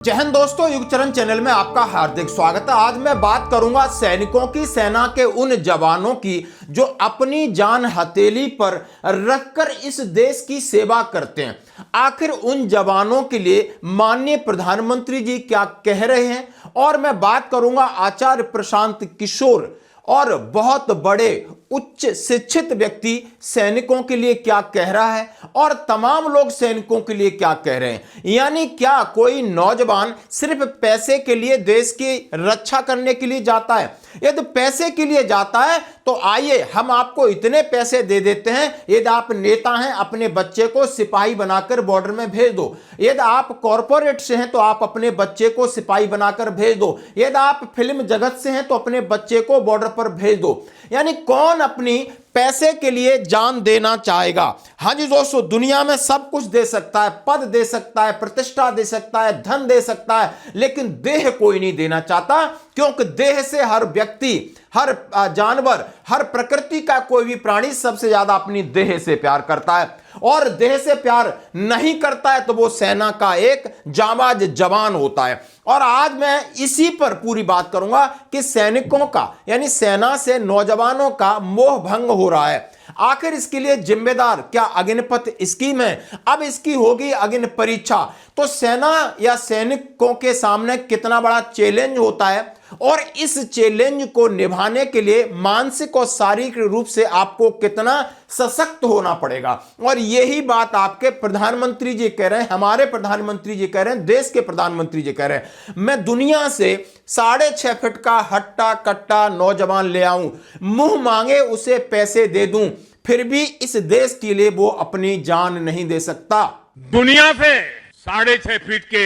जय हिंद दोस्तों, युगचरण चैनल में आपका हार्दिक स्वागत है। आज मैं बात करूंगा सैनिकों की, सेना के उन जवानों की जो अपनी जान हथेली पर रखकर इस देश की सेवा करते हैं। आखिर उन जवानों के लिए माननीय प्रधानमंत्री जी क्या कह रहे हैं, और मैं बात करूंगा आचार्य प्रशांत किशोर और बहुत बड़े उच्च शिक्षित व्यक्ति सैनिकों के लिए क्या कह रहा है और तमाम लोग सैनिकों के लिए क्या कह रहे हैं। यानी क्या कोई नौजवान सिर्फ पैसे के लिए देश की रक्षा करने के लिए जाता है? यदि पैसे के लिए जाता है तो आइए हम आपको इतने पैसे दे देते हैं, यदि आप नेता हैं अपने बच्चे को सिपाही बनाकर बॉर्डर में भेज दो। यदि आप कॉरपोरेट से हैं तो आप अपने बच्चे को सिपाही बनाकर भेज दो। यदि आप फिल्म जगत से हैं तो अपने बच्चे को बॉर्डर पर भेज दो। यानी कौन अपनी पैसे के लिए जान देना चाहेगा? हाँ जी दोस्तों, दुनिया में सब कुछ दे सकता है, पद दे सकता है, प्रतिष्ठा दे सकता है, धन दे सकता है, लेकिन देह कोई नहीं देना चाहता, क्योंकि देह से हर व्यक्ति, हर जानवर, हर प्रकृति का कोई भी प्राणी सबसे ज्यादा अपनी देह से प्यार करता है। और देह से प्यार नहीं करता है तो वो सेना का एक जाबाज जवान होता है। और आज मैं इसी पर पूरी बात करूंगा कि सैनिकों का, यानी सेना से नौजवानों का मोह भंग हो रहा है। आखिर इसके लिए जिम्मेदार क्या अग्निपथ स्कीम है? अब इसकी होगी अग्नि परीक्षा। तो सेना या सैनिकों के सामने कितना बड़ा चैलेंज होता है, और इस चैलेंज को निभाने के लिए मानसिक और शारीरिक रूप से आपको कितना सशक्त होना पड़ेगा। और यही बात आपके प्रधानमंत्री जी कह रहे हैं, हमारे प्रधानमंत्री जी कह रहे हैं, देश के प्रधानमंत्री जी कह रहे हैं। मैं दुनिया से 6.5 फीट का हट्टा कट्टा नौजवान ले आऊं, मुंह मांगे उसे पैसे दे दूं, फिर भी इस देश के लिए वो अपनी जान नहीं दे सकता। दुनिया से 6.5 फीट के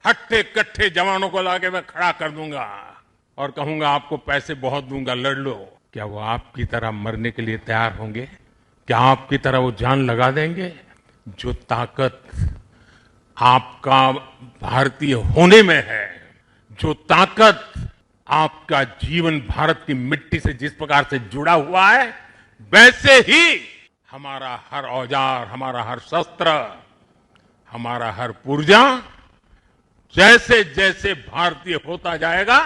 हट्टे कट्टे जवानों को लाके मैं खड़ा कर दूंगा और कहूंगा आपको पैसे बहुत दूंगा, लड़ लो। क्या वो आपकी तरह मरने के लिए तैयार होंगे? क्या आपकी तरह वो जान लगा देंगे? जो ताकत आपका भारतीय होने में है, जो ताकत आपका जीवन भारत की मिट्टी से जिस प्रकार से जुड़ा हुआ है, वैसे ही हमारा हर औजार, हमारा हर शस्त्र, हमारा हर पुर्जा जैसे जैसे भारतीय होता जाएगा,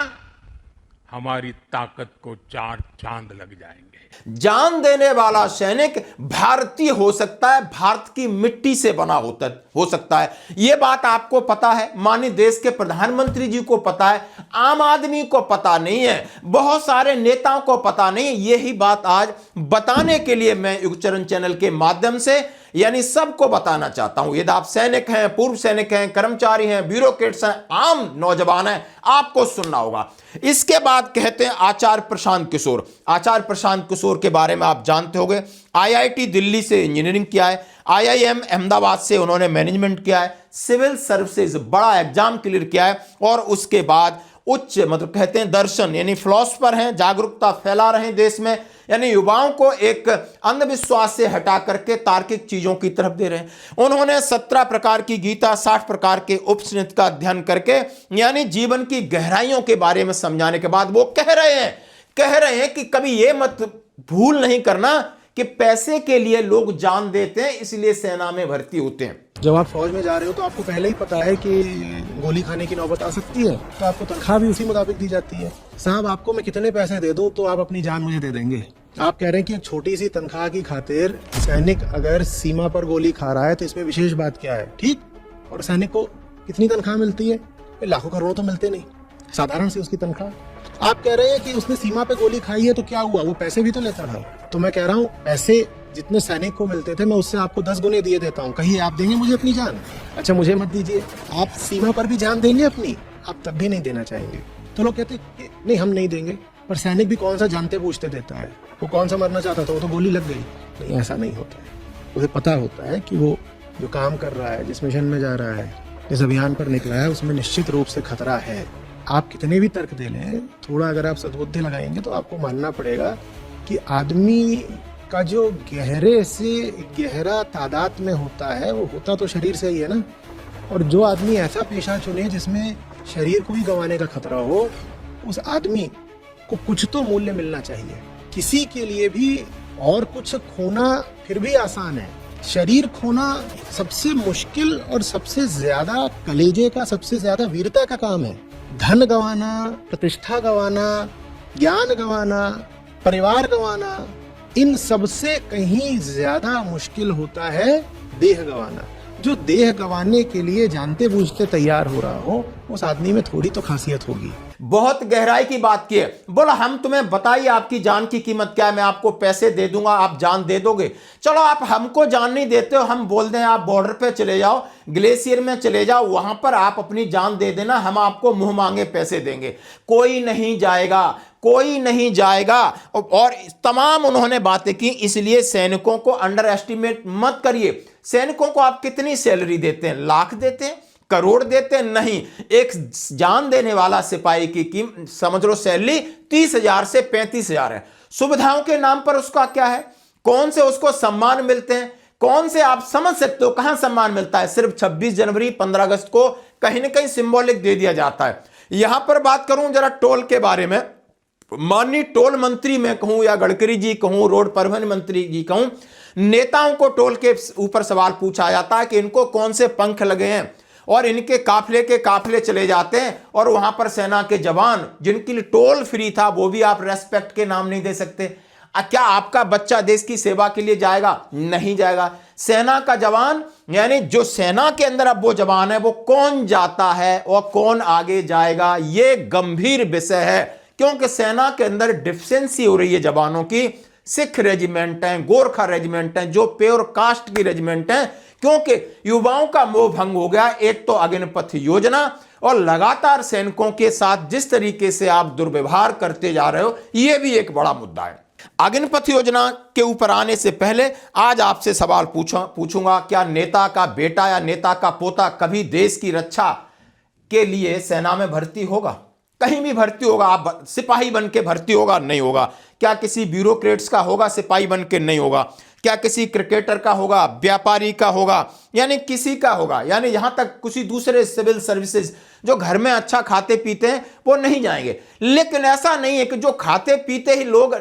हमारी ताकत को 4 चांद लग जाएंगे। जान देने वाला सैनिक भारतीय हो सकता है, भारत की मिट्टी से बना हो सकता है। यह बात आपको पता है, माननीय देश के प्रधानमंत्री जी को पता है, आम आदमी को पता नहीं है, बहुत सारे नेताओं को पता नहीं है। यही बात आज बताने के लिए मैं युगचरण चैनल के माध्यम से, यानी सबको बताना चाहता हूं। यदि आप सैनिक हैं, पूर्व सैनिक हैं, कर्मचारी हैं, ब्यूरोक्रेट्स हैं, आम नौजवान हैं, आपको सुनना होगा। इसके बाद कहते हैं आचार्य प्रशांत किशोर। आचार्य प्रशांत किशोर के बारे में आप जानते होंगे, आईआईटी दिल्ली से इंजीनियरिंग किया है, आईआईएम अहमदाबाद से उन्होंने मैनेजमेंट किया है, सिविल सर्विसेज बड़ा एग्जाम क्लियर किया है, और उसके बाद उच्च कहते हैं दर्शन, यानी फिलोसफर हैं, जागरूकता फैला रहे हैं देश में, यानी युवाओं को एक अंधविश्वास से हटा करके तार्किक चीजों की तरफ दे रहे हैं। उन्होंने 17 प्रकार की गीता, 60 प्रकार के उपनिषद का अध्ययन करके, यानी जीवन की गहराइयों के बारे में समझाने के बाद वो कह रहे हैं कि कभी ये मत भूल नहीं करना कि पैसे के लिए लोग जान देते हैं, इसलिए सेना में भर्ती होते हैं। जब आप फौज में जा रहे हो तो आपको पहले ही पता है कि गोली खाने की नौबत आ सकती है, तो आपको तनख्वाह भी उसी मुताबिक दी जाती है। साहब आपको मैं कितने पैसे दे दूं तो आप अपनी जान मुझे दे देंगे? आप कह रहे हैं कि एक छोटी सी तनख्वाह की खातिर सैनिक अगर सीमा पर गोली खा रहा है तो इसमें विशेष बात क्या है? ठीक। और सैनिक को कितनी तनख्वाह मिलती है? लाखों करोड़ों तो मिलते नहीं, साधारण सी उसकी तनख्वाह। आप कह रहे हैं कि उसने सीमा पे गोली खाई है तो क्या हुआ, वो पैसे भी तो लेता था। तो मैं कह रहा हूँ पैसे जितने सैनिक को मिलते थे मैं उससे आपको 10 गुने दिए देता हूँ। कहिए आप देंगे मुझे अपनी जान? अच्छा मुझे मत दीजिए, आप सीमा पर भी जान देंगे अपनी? आप तब भी नहीं देना चाहेंगे। तो लोग कहते नहीं हम नहीं देंगे, पर सैनिक भी कौन सा जानते पूछते देता है? वो कौन सा मरना चाहता था, वो तो गोली लग गई। नहीं, ऐसा नहीं होता है। उसे पता होता है कि वो जो काम कर रहा है, जिस मिशन में जा रहा है, जिस अभियान पर निकला है, उसमें निश्चित रूप से खतरा है। आप कितने भी तर्क दे लें, थोड़ा अगर आप सद्बुद्धि लगाएंगे तो आपको मानना पड़ेगा कि आदमी का जो गहरे से गहरा तादाद में होता है, वो होता तो शरीर से ही है ना। और जो आदमी ऐसा पेशा चुने जिसमें शरीर को ही गंवाने का खतरा हो, उस आदमी को कुछ तो मूल्य मिलना चाहिए। किसी के लिए भी और कुछ खोना फिर भी आसान है, शरीर खोना सबसे मुश्किल और सबसे ज्यादा कलेजे का, सबसे ज्यादा वीरता का काम है। धन गंवाना, प्रतिष्ठा गंवाना, ज्ञान गंवाना, परिवार गंवाना, इन सबसे कहीं ज्यादा मुश्किल होता है देह गंवाना। जो देह गंवाने के लिए जानते बूझते तैयार हो रहा हो, उस आदमी में थोड़ी तो खासियत होगी। बहुत गहराई की बात की है। बोला हम तुम्हें बताइए आपकी जान की कीमत क्या है, मैं आपको पैसे दे दूंगा, आप जान दे दोगे। चलो आप हमको जान नहीं देते हो, हम बोल दें आप बॉर्डर पे चले जाओ, ग्लेशियर में चले जाओ, वहां पर आप अपनी जान दे देना, हम आपको मुंह मांगे पैसे देंगे। कोई नहीं जाएगा, कोई नहीं जाएगा। और तमाम उन्होंने बातें की। इसलिए सैनिकों को अंडर एस्टिमेट मत करिए। सैनिकों को आप कितनी सैलरी देते हैं? लाख देते हैं, करोड़ देते हैं? नहीं। एक जान देने वाला सिपाही की कीमत समझ लो सैलरी 30,000 से 35,000 है। सुविधाओं के नाम पर उसका क्या है? कौन से उसको सम्मान मिलते हैं? कौन से आप समझ सकते हो कहां सम्मान मिलता है? सिर्फ 26 जनवरी 15 अगस्त को कहीं ना कहीं सिंबॉलिक दे दिया जाता है। यहां पर बात करूं जरा टोल के बारे में। माननीय टोल मंत्री मैं कहूं या गडकरी जी कहूं, रोड परिवहन मंत्री जी कहूं, नेताओं को टोल के ऊपर सवाल पूछा जाता है कि इनको कौन से पंख लगे हैं, और इनके काफले के काफले चले जाते हैं और वहां पर सेना के जवान जिनके लिए टोल फ्री था वो भी आप रेस्पेक्ट के नाम नहीं दे सकते। क्या आपका बच्चा देश की सेवा के लिए जाएगा? नहीं जाएगा। सेना का जवान यानी जो सेना के अंदर अब वो जवान है, वो कौन जाता है और कौन आगे जाएगा, ये गंभीर विषय है। क्योंकि सेना के अंदर डिफिशियंसी हो रही है जवानों की। सिख रेजिमेंट हैं, गोरखा रेजिमेंट हैं, जो प्योर कास्ट की रेजिमेंट हैं, क्योंकि युवाओं का मोह भंग हो गया। एक तो अग्निपथ योजना और लगातार सैनिकों के साथ जिस तरीके से आप दुर्व्यवहार करते जा रहे हो, यह भी एक बड़ा मुद्दा है। अग्निपथ योजना के ऊपर आने से पहले आज आपसे सवाल पूछूंगा, क्या नेता का बेटा या नेता का पोता कभी देश की रक्षा के लिए सेना में भर्ती होगा? कहीं भी भर्ती होगा? आप सिपाही बन के भर्ती होगा? नहीं होगा। क्या किसी ब्यूरोक्रेट्स का होगा सिपाही बन के? नहीं होगा। क्या किसी क्रिकेटर का होगा, व्यापारी का होगा, यानी किसी का होगा? यानी यहां तक किसी दूसरे सिविल सर्विसेज जो घर में अच्छा खाते पीते हैं वो नहीं जाएंगे। लेकिन ऐसा नहीं है कि जो खाते पीते ही लोग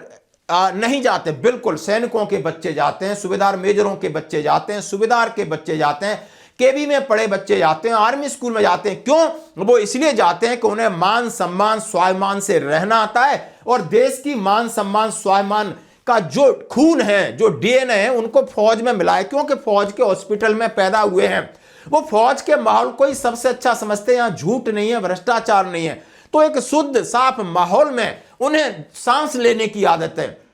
नहीं जाते। बिल्कुल सैनिकों के बच्चे जाते हैं, सूबेदार मेजरों के बच्चे जाते हैं, सूबेदार के बच्चे जाते हैं, केवी में पढ़े बच्चे जाते हैं, आर्मी स्कूल में जाते हैं। क्यों? वो इसलिए जाते हैं कि उन्हें मान सम्मान स्वाभिमान से रहना आता है, और देश की मान सम्मान स्वाभिमान का जो खून है, जो डीएनए है, उनको फौज में मिला है। क्योंकि फौज के हॉस्पिटल में पैदा हुए हैं, वो फौज के माहौल को ही सबसे अच्छा समझते हैं। यहां झूठ नहीं है, भ्रष्टाचार नहीं है, तो एक शुद्ध साफ माहौल में उन्हें सांस लेने की आदत है।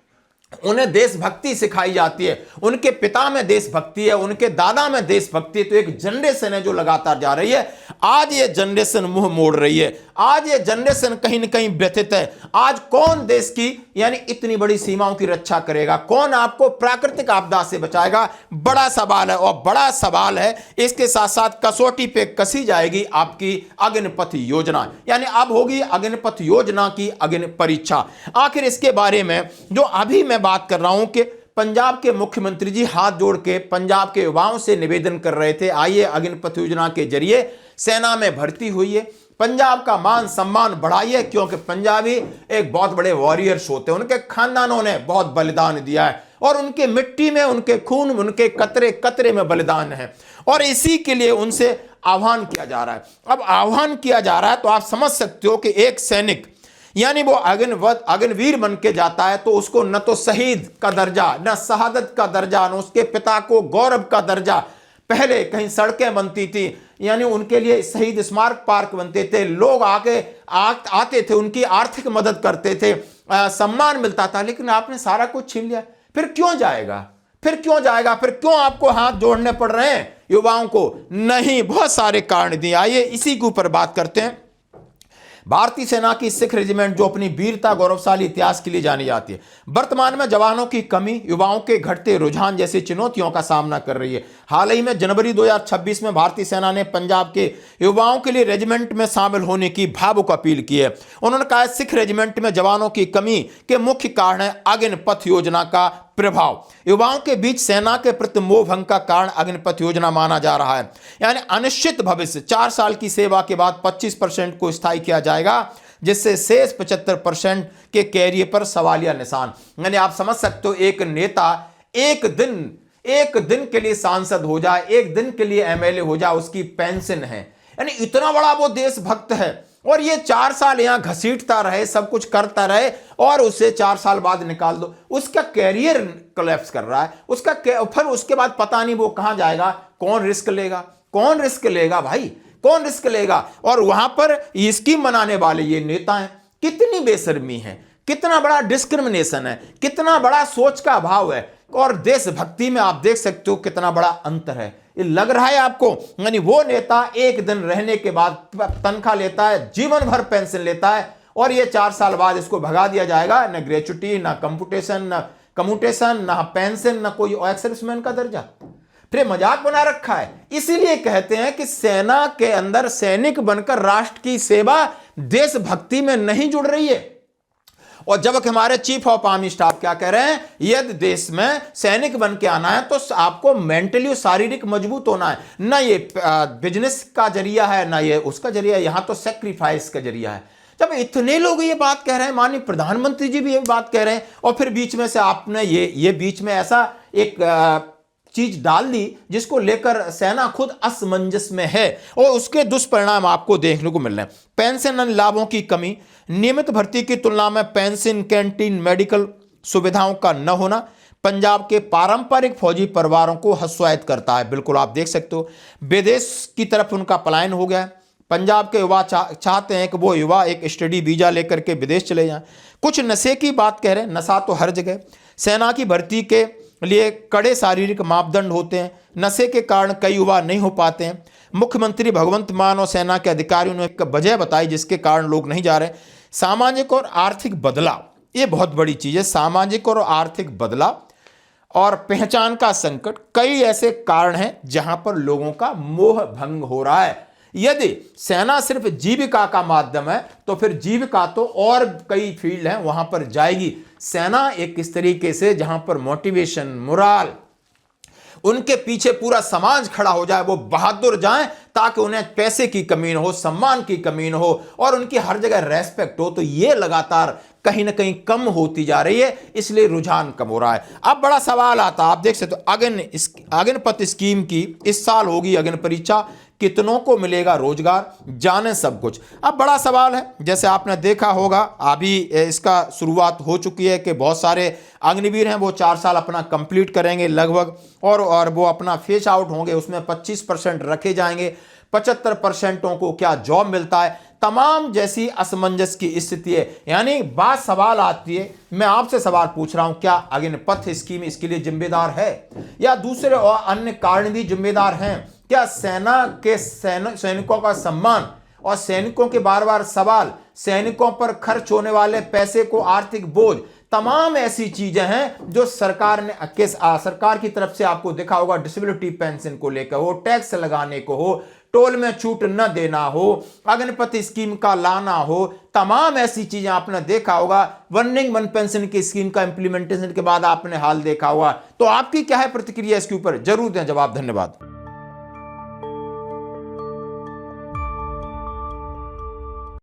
उन्हें देशभक्ति सिखाई जाती है, उनके पिता में देशभक्ति है, उनके दादा में देशभक्ति है। तो एक जनरेशन है जो लगातार जा रही है। आज ये जनरेशन मुंह मोड़ रही है, आज ये जनरेशन कहीं न कहीं व्यथित है। आज कौन देश की यानी इतनी बड़ी सीमाओं की रक्षा करेगा? कौन आपको प्राकृतिक आपदा से बचाएगा? बड़ा सवाल है। और बड़ा सवाल है, इसके साथ साथ कसौटी पे कसी जाएगी आपकी अग्निपथ योजना, यानी अब होगी अग्निपथ योजना की अग्नि परीक्षा। आखिर इसके बारे में जो अभी मैं बात कर रहा हूं कि पंजाब के मुख्यमंत्री जी हाथ जोड़ के पंजाब के युवाओं से निवेदन कर रहे थे, आइए अग्निपथ योजना के जरिए सेना में भर्ती हुई है, पंजाब का मान सम्मान बढ़ाइए। क्योंकि पंजाबी एक बहुत बड़े वॉरियर्स होते हैं, उनके खानदानों ने बहुत बलिदान दिया है, और उनके मिट्टी में, उनके खून, उनके कतरे कतरे में बलिदान है, और इसी के लिए उनसे आह्वान किया जा रहा है। अब आह्वान किया जा रहा है तो आप समझ सकते हो कि एक सैनिक यानी वो अग्निवीर बन के जाता है, तो उसको न तो शहीद का दर्जा, न शहादत का दर्जा, न उसके पिता को गौरव का दर्जा। पहले कहीं सड़कें बनती थी, यानी उनके लिए शहीद स्मारक पार्क बनते थे, लोग आके आते थे, उनकी आर्थिक मदद करते थे, सम्मान मिलता था। लेकिन आपने सारा कुछ छीन लिया। फिर क्यों जाएगा? फिर क्यों जाएगा? फिर क्यों आपको हाथ जोड़ने पड़ रहे हैं युवाओं को? नहीं, बहुत सारे कारण दिए। आइए इसी के ऊपर बात करते हैं। भारतीय सेना की सिख रेजिमेंट जो अपनी वीरता, गौरवशाली इतिहास के लिए जानी जाती है, वर्तमान में जवानों की कमी, युवाओं के घटते रुझान जैसी चुनौतियों का सामना कर रही है। हाल ही में जनवरी 2026 में भारतीय सेना ने पंजाब के युवाओं के लिए रेजिमेंट में शामिल होने की भावुक अपील की है। उन्होंने कहा सिख रेजिमेंट में जवानों की कमी के मुख्य कारण है अग्निपथ योजना का प्रभाव। युवाओं के बीच सेना के प्रति मोह भंग का कारण अग्निपथ योजना माना जा रहा है। यानी अनिश्चित भविष्य 4 साल की सेवा के बाद 25% को स्थायी किया जाएगा, जिससे शेष 75% के कैरियर पर सवालिया निशान। यानी आप समझ सकते हो, एक नेता एक दिन एक दिन के लिए सांसद हो जाए, एक दिन के लिए एमएलए हो जाए, उसकी पेंशन है। यानी इतना बड़ा वो देशभक्त है, और ये 4 साल यहां घसीटता रहे, सब कुछ करता रहे, और उसे 4 साल बाद निकाल दो। उसका कैरियर कोलैप्स कर रहा है, फिर उसके बाद पता नहीं वो कहां जाएगा। कौन रिस्क लेगा? कौन रिस्क लेगा भाई? कौन रिस्क लेगा? और वहां पर स्कीम बनाने वाले ये नेता हैं। कितनी बेशर्मी है, कितना बड़ा डिस्क्रिमिनेशन है, कितना बड़ा सोच का अभाव है, और देशभक्ति में आप देख सकते हो कितना बड़ा अंतर है। ये लग रहा है आपको? यानी वो नेता एक दिन रहने के बाद तनख्वाह लेता है, जीवन भर पेंशन लेता है, और ये 4 साल बाद इसको भगा दिया जाएगा। न ग्रेचुटी, न कम्यूटेशन, न पेंशन, न कोई एक्स-सर्विसमैन का दर्जा। फिर मजाक बना रखा है। इसीलिए कहते हैं कि सेना के अंदर सैनिक बनकर राष्ट्र की सेवा देशभक्ति में नहीं जुड़ रही है। और जब हमारे चीफ ऑफ आर्मी स्टाफ क्या कह रहे हैं, यदि देश में सैनिक बन के आना है तो आपको मेंटली और शारीरिक मजबूत होना है। ना ये बिजनेस का जरिया है, ना ये उसका जरिया है, यहां तो सेक्रीफाइस का जरिया है। जब इतने लोग ये बात कह रहे हैं, माननीय प्रधानमंत्री जी भी ये बात कह रहे हैं, और फिर बीच में से आपने ये बीच में ऐसा एक चीज डाल दी जिसको लेकर सेना खुद असमंजस में है, और उसके दुष्परिणाम आपको देखने को मिल रहे हैं। पेंशन लाभों की कमी, नियमित भर्ती की तुलना में पेंशन, कैंटीन, मेडिकल सुविधाओं का न होना पंजाब के पारंपरिक फौजी परिवारों को हतोत्साहित करता है। बिल्कुल आप देख सकते हो, विदेश की तरफ उनका पलायन हो गया है। पंजाब के युवा चाहते हैं कि वो युवा एक स्टडी वीजा लेकर के विदेश चले जाएं। कुछ नशे की बात कह रहे हैं, नशा तो हर जगह। सेना की भर्ती के लिए कड़े शारीरिक मापदंड होते हैं, नशे के कारण कई युवा नहीं हो पाते हैं। मुख्यमंत्री भगवंत मान और सेना के अधिकारियों ने एक वजह बताई जिसके कारण लोग नहीं जा रहे। सामाजिक और आर्थिक बदलाव, ये बहुत बड़ी चीज है। सामाजिक और आर्थिक बदलाव और पहचान का संकट, कई ऐसे कारण हैं जहां पर लोगों का मोह भंग हो रहा है। यदि सेना सिर्फ जीविका का माध्यम है तो फिर जीविका तो और कई फील्ड हैं वहां पर जाएगी। सेना एक इस तरीके से जहां पर मोटिवेशन, मोराल, उनके पीछे पूरा समाज खड़ा हो जाए, वो बहादुर जाएं ताकि उन्हें पैसे की कमी न हो, सम्मान की कमी न हो, और उनकी हर जगह रेस्पेक्ट हो। तो ये लगातार कहीं ना कहीं कम होती जा रही है, इसलिए रुझान कम हो रहा है। अब बड़ा सवाल आता है, आप देख सकते हो अग्निपथ स्कीम की इस साल होगी अग्नि परीक्षा, कितनों को मिलेगा रोजगार, जाने सब कुछ। अब बड़ा सवाल है, जैसे आपने देखा होगा अभी इसका शुरुआत हो चुकी है कि बहुत सारे अग्निवीर हैं वो 4 साल अपना कंप्लीट करेंगे लगभग, और वो अपना फेस आउट होंगे, उसमें 25% रखे जाएंगे। 75% को क्या जॉब मिलता है, तमाम जैसी असमंजस की स्थिति है। यानी बात सवाल आती है, मैं आपसे सवाल पूछ रहा हूं, क्या अग्निपथ स्कीम इसके लिए जिम्मेदार है या दूसरे और अन्य कारण भी जिम्मेदार हैं? क्या सेना के सैनिकों का सम्मान और सैनिकों के बार बार सवाल, सैनिकों पर खर्च होने वाले पैसे को आर्थिक बोझ, तमाम ऐसी चीजें हैं जो सरकार की तरफ से आपको देखा होगा, डिसेबिलिटी पेंशन को लेकर हो, टैक्स लगाने को हो, टोल में छूट न देना हो, अग्निपथ स्कीम का लाना हो, तमाम ऐसी चीजें आपने देखा होगा। वन पेंशन की स्कीम का इंप्लीमेंटेशन के बाद आपने हाल देखा होगा। तो आपकी क्या है प्रतिक्रिया इसके ऊपर? जरूर दें जवाब। धन्यवाद।